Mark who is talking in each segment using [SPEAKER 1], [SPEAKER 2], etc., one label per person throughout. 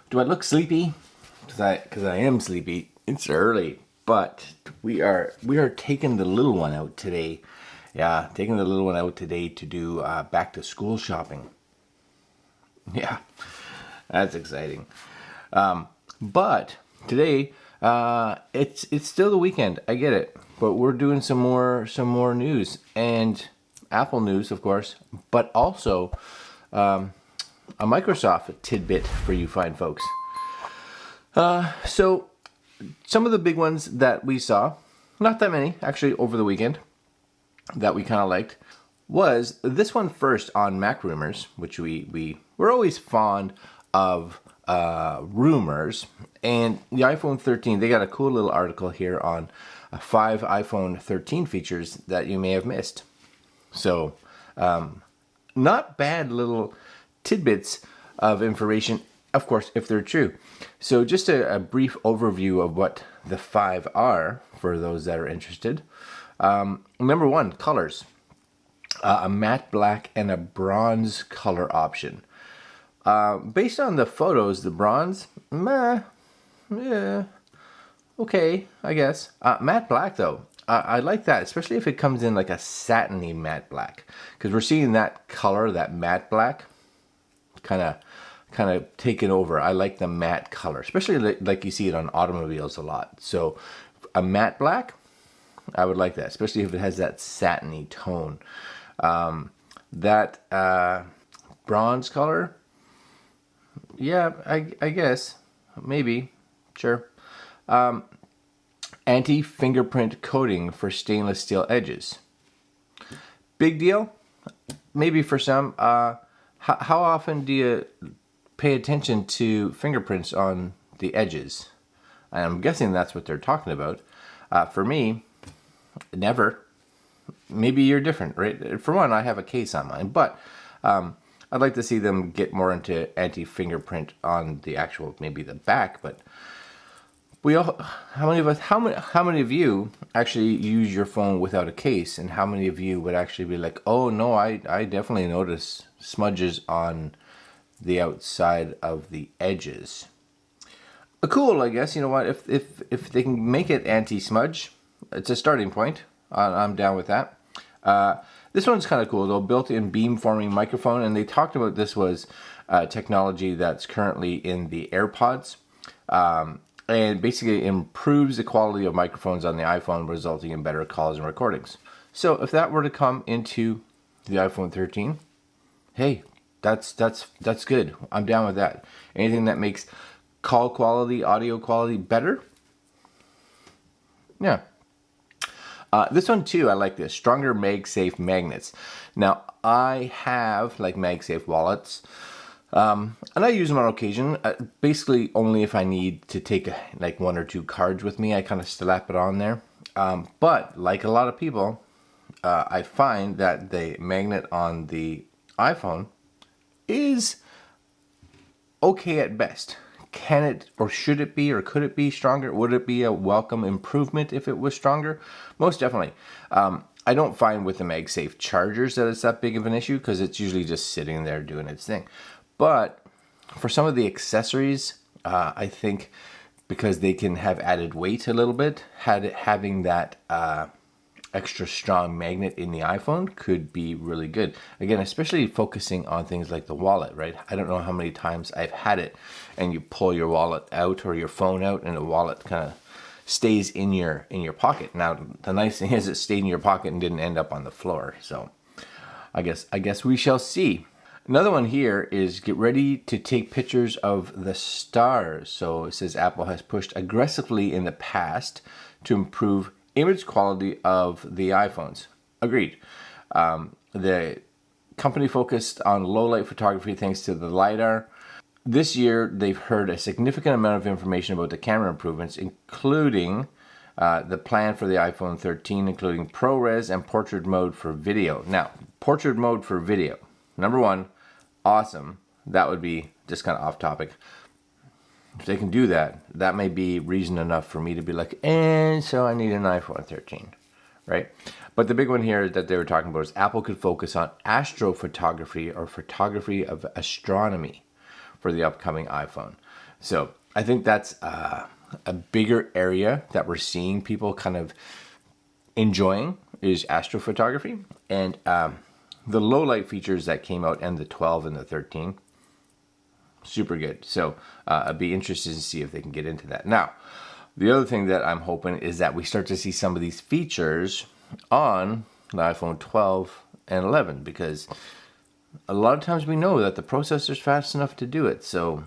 [SPEAKER 1] Do I look sleepy? Because I am sleepy. It's early, but we are taking the little one out today. Yeah, taking the little one out today to do back to school shopping. Yeah, that's exciting. But today, it's still the weekend. I get it, but we're doing some more news and Apple news, of course, but also a Microsoft tidbit for you fine folks. So some of the big ones that we saw, not that many actually, over the weekend that we kind of liked, was this one first on Mac Rumors, which we're always fond of rumors. And the iPhone 13, they got a cool little article here on 5 iPhone 13 features that you may have missed. So, not bad little tidbits of information, of course, if they're true. So just a brief overview of what the 5 are for those that are interested. Number 1, colors. A matte black and a bronze color option. Based on the photos, the bronze, yeah, okay, I guess. Matte black though, I like that, especially if it comes in like a satiny matte black, because we're seeing that color, that matte black, kind of taken over. I like the matte color, especially like you see it on automobiles a lot. So a matte black, I would like that, especially if it has that satiny tone. That bronze color, yeah, I guess, maybe, sure. Anti-fingerprint coating for stainless steel edges. Big deal? Maybe for some. How often do you pay attention to fingerprints on the edges? I'm guessing that's what they're talking about. For me, never. Maybe you're different, right? For one, I have a case on mine, but I'd like to see them get more into anti-fingerprint on the actual, maybe the back. But how many of you actually use your phone without a case, and how many of you would actually be like, oh no, I definitely notice smudges on the outside of the edges. Cool, I guess. You know what? If they can make it anti-smudge, it's a starting point. I'm down with that. This one's kind of cool though. Built-in beam-forming microphone, and they talked about this was technology that's currently in the AirPods, and basically improves the quality of microphones on the iPhone, resulting in better calls and recordings. So if that were to come into the iPhone 13, hey, that's good. I'm down with that. Anything that makes call quality, audio quality better, yeah. This one too, I like this. Stronger MagSafe magnets. Now, I have like MagSafe wallets, and I use them on occasion. Basically, only if I need to take like 1 or 2 cards with me, I kind of slap it on there. But like a lot of people, I find that the magnet on the iPhone is okay at best. Can it, or should it be, or could it be stronger? Would it be a welcome improvement if it was stronger? Most definitely. I don't find with the MagSafe chargers that it's that big of an issue, because it's usually just sitting there doing its thing. But for some of the accessories, I think because they can have added weight a little bit, having that extra strong magnet in the iPhone could be really good. Again, especially focusing on things like the wallet, right? I don't know how many times I've had it and you pull your wallet out or your phone out and the wallet kind of stays in your pocket. Now, the nice thing is it stayed in your pocket and didn't end up on the floor. So I guess we shall see. Another one here is get ready to take pictures of the stars. So it says Apple has pushed aggressively in the past to improve image quality of the iPhones. Agreed. The company focused on low light photography thanks to the LiDAR. This year, they've heard a significant amount of information about the camera improvements, including the plan for the iPhone 13, including ProRes and portrait mode for video. Now, portrait mode for video. Number 1, awesome. That would be just kind of off topic. If they can do that, that may be reason enough for me to be like, and so I need an iPhone 13, right? But the big one here that they were talking about is Apple could focus on astrophotography or photography of astronomy for the upcoming iPhone. So I think that's a bigger area that we're seeing people kind of enjoying is astrophotography, and the low light features that came out in the 12 and the 13, super good. So I'd be interested to see if they can get into that. Now, the other thing that I'm hoping is that we start to see some of these features on the iPhone 12 and 11, because a lot of times we know that the processor's fast enough to do it. So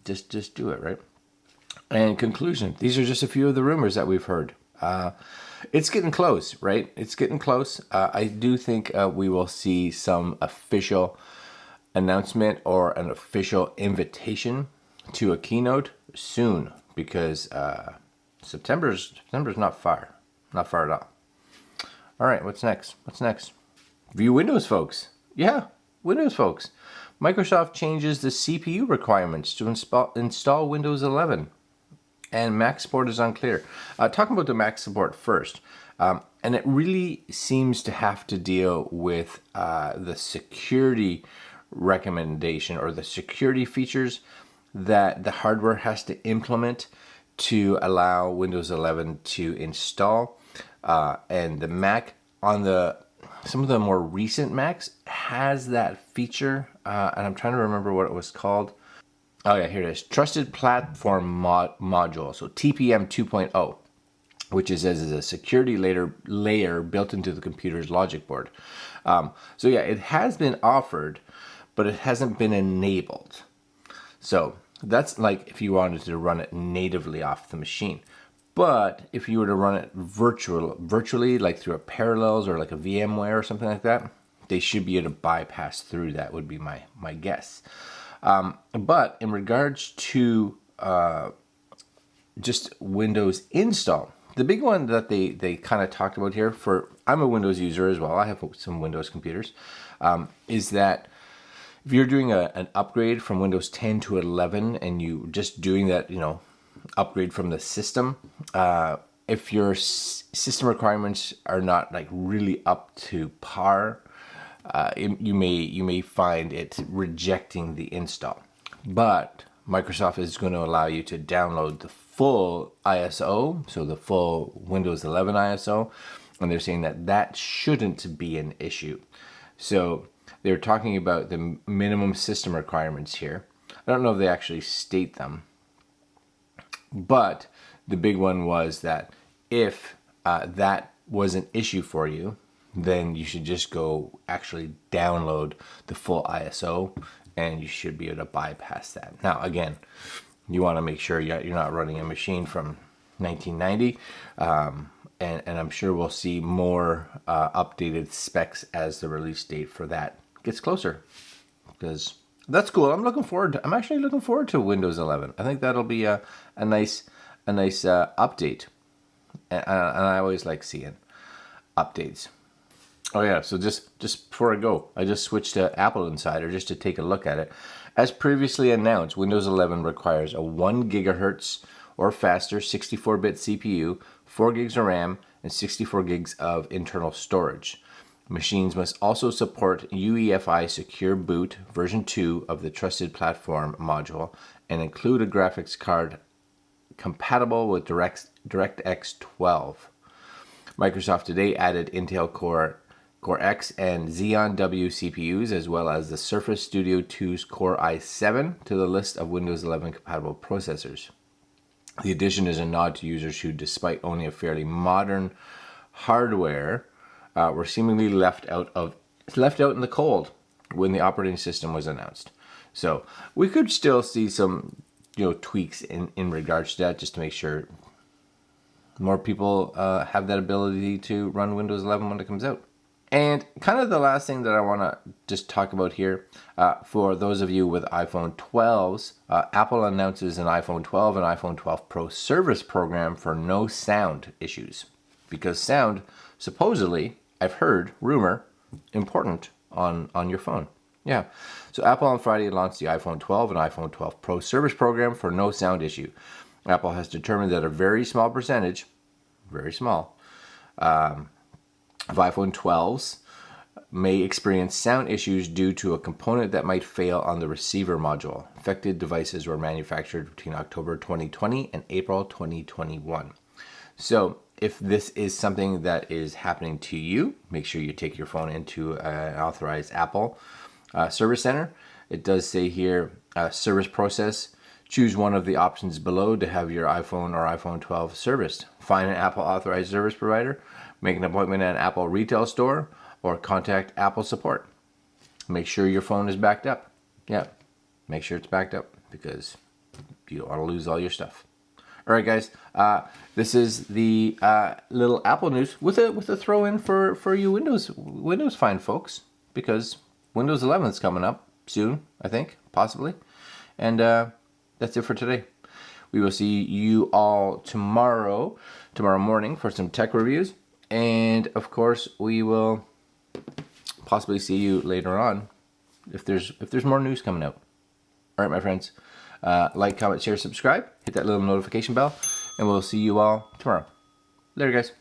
[SPEAKER 1] just do it, right? And conclusion, these are just a few of the rumors that we've heard. It's getting close, right? It's getting close. I do think we will see some official announcement or an official invitation to a keynote soon, because September's not far at all. All right, what's next? View Windows, folks. Yeah, Windows, folks. Microsoft changes the CPU requirements to install Windows 11. And Mac support is unclear. Talking about the Mac support first, and it really seems to have to deal with the security recommendation or the security features that the hardware has to implement to allow Windows 11 to install. And the Mac on some of the more recent Macs has that feature, and I'm trying to remember what it was called. Oh yeah, here it is. Trusted Platform Module, so TPM 2.0, which is as a security layer built into the computer's logic board. So yeah, it has been offered, but it hasn't been enabled. So that's like if you wanted to run it natively off the machine. But if you were to run it virtually, like through a Parallels or like a VMware or something like that, they should be able to bypass through that, would be my guess. But in regards to just Windows install, the big one that they kind of talked about here, I'm a Windows user as well, I have some Windows computers, is that if you're doing an upgrade from Windows 10 to 11 and you just doing that, upgrade from the system, if your system requirements are not like really up to par, you may find it rejecting the install. But Microsoft is going to allow you to download the full ISO, so the full Windows 11 ISO, and they're saying that shouldn't be an issue. So they're talking about the minimum system requirements here. I don't know if they actually state them, but the big one was that if that was an issue for you, then you should just go actually download the full ISO and you should be able to bypass that. Now, again, you want to make sure you're not running a machine from 1990, and I'm sure we'll see more updated specs as the release date for that gets closer, because that's cool. I'm actually looking forward to Windows 11. I think that'll be a nice update, and I always like seeing updates. Oh yeah, so just before I go, I just switched to Apple Insider just to take a look at it. As previously announced, Windows 11 requires a 1 gigahertz or faster 64-bit CPU, 4 gigs of RAM, and 64 gigs of internal storage. Machines must also support UEFI Secure Boot version 2 of the Trusted Platform module and include a graphics card compatible with DirectX 12. Microsoft today added Intel Core X and Xeon W CPUs, as well as the Surface Studio 2's Core i7 to the list of Windows 11 compatible processors. The addition is a nod to users who, despite owning a fairly modern hardware, were seemingly left out in the cold when the operating system was announced. So we could still see some tweaks in regards to that, just to make sure more people have that ability to run Windows 11 when it comes out. And kind of the last thing that I want to just talk about here, for those of you with iPhone 12s, Apple announces an iPhone 12 and iPhone 12 Pro service program for no sound issues. Because sound, supposedly, I've heard, rumor, important on your phone. Yeah. So Apple on Friday launched the iPhone 12 and iPhone 12 Pro service program for no sound issue. Apple has determined that a very small percentage, very small, of iPhone 12s may experience sound issues due to a component that might fail on the receiver module. Affected devices were manufactured between October 2020 and April 2021. So if this is something that is happening to you, make sure you take your phone into an authorized Apple service center. It does say here, service process. Choose one of the options below to have your iPhone or iPhone 12 serviced. Find an Apple authorized service provider, make an appointment at an Apple retail store, or contact Apple support. Make sure your phone is backed up. Yeah, make sure it's backed up because you don't want to lose all your stuff. All right, guys, this is the little Apple news with a throw in for you Windows fine folks, because Windows 11 is coming up soon, I think, possibly. And that's it for today. We will see you all tomorrow morning for some tech reviews. And of course, we will possibly see you later on if there's more news coming out. All right, my friends, like, comment, share, subscribe, hit that little notification bell, and we'll see you all tomorrow. Later, guys.